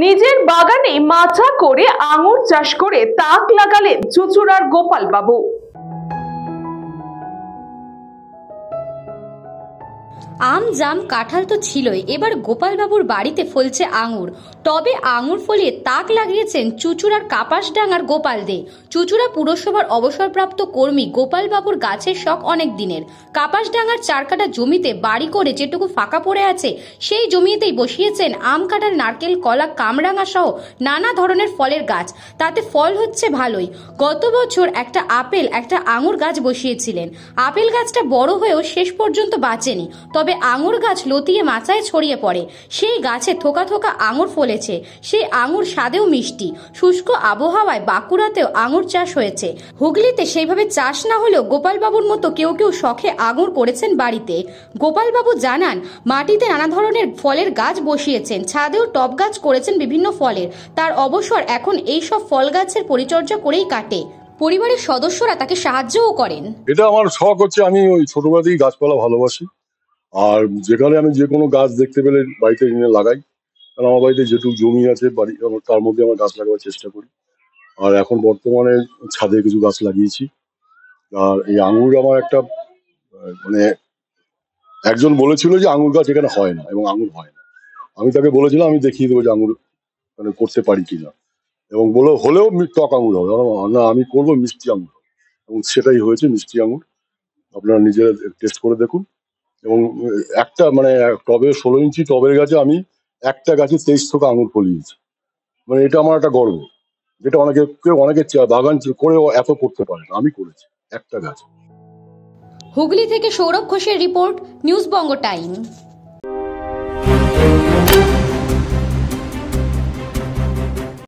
নিজের বাগানে মাচা করে আঙুর চাষ করে তাক লাগালেন চুঁচুড়ার গোপাল বাবু। আম জাম কাঁঠাল তো ছিলই, এবার গোপালবাবুর বাড়িতে ফলছে আঙুর। তবে আঙুর ফলিয়ে তাক লাগিয়েছেন চুঁচুড়ার কাপাসডাঙ্গার গোপাল দে। চুঁচুড়া পুরসভার অবসরপ্রাপ্ত কর্মী গোপালবাবুর গাছের শখ অনেক দিনের। কাপাসডাঙ্গার 4 কাঠা জমিতে বাড়ি করে যেটুকু ফাঁকা পড়ে আছে সেই জমিতেই বসিয়েছেন আম, কাঁঠাল, নারকেল, কলা, কামরাঙা সহ নানা ধরনের ফলের গাছ। তাতে ফল হচ্ছে ভালোই। গত বছর একটা আপেল, একটা আঙুর গাছ বসিয়েছিলেন। আপেল গাছটা বড় হয়েও শেষ পর্যন্ত বাঁচেনি। তবে আঙুর গাছ লতিয়ে মাচায় ছড়িয়ে পড়ে। সেই গাছে থোকা থোকা আঙুর ফলেছে। সেই আঙুর স্বাদেও মিষ্টি। শুষ্ক আবহাওয়ায় বাঁকুড়াতেও আঙুর চাষ হয়েছে। হুগলিতে সেইভাবে চাষ না হলেও গোপালবাবুর মতো কেউ কেউ শখে আঙুর করেছেন বাড়িতে। গোপালবাবু জানান, মাটিতে নানা ধরনের ফলের গাছ বসিয়েছেন, ছাদেও টব গাছ করেছেন বিভিন্ন ফলের। তার অবসর এখন এই সব ফল গাছের পরিচর্যা করেই কাটে। পরিবারের সদস্যরা তাকে সাহায্যও করেন। এটা আমার শখ হচ্ছে, আমি ওই ছোটবেলা থেকেই গাছপালা ভালোবাসি। আর যেখানে আমি যে কোনো গাছ দেখতে পেলে বাড়িতে এনে লাগাই, কারণ আমার বাড়িতে যেটুকু জমি আছে বাড়ি তার মধ্যে আমার গাছ লাগাবার চেষ্টা করি। আর এখন বর্তমানে ছাদে কিছু গাছ লাগিয়েছি। আর এই আঙুর আমার একটা মানে একজন বলেছিল যে আঙুর গাছ এখানে হয় না, এবং আঙুর হয় না। আমি তাকে বলেছিলাম আমি দেখিয়ে দেবো যে আঙুর মানে করতে পারি কিনা, এবং হলেও টক আঙুর হবে না, আমি করবো মিষ্টি আঙুর, এবং সেটাই হয়েছে, মিষ্টি আঙুর। আপনারা নিজেরা টেস্ট করে দেখুন। এবং একটা মানে টবে 16 ইঞ্চি টবের গাছে আমি একটা গাছে 23 থোকা আঙুর ফলিয়েছি। মানে এটা আমার একটা গর্ব, যেটা অনেকে বাগান করেও এত করতে পারে না, আমি করেছি একটা গাছ। হুগলি থেকে সৌরভ ঘোষের রিপোর্ট, নিউজ বঙ্গ টাইম।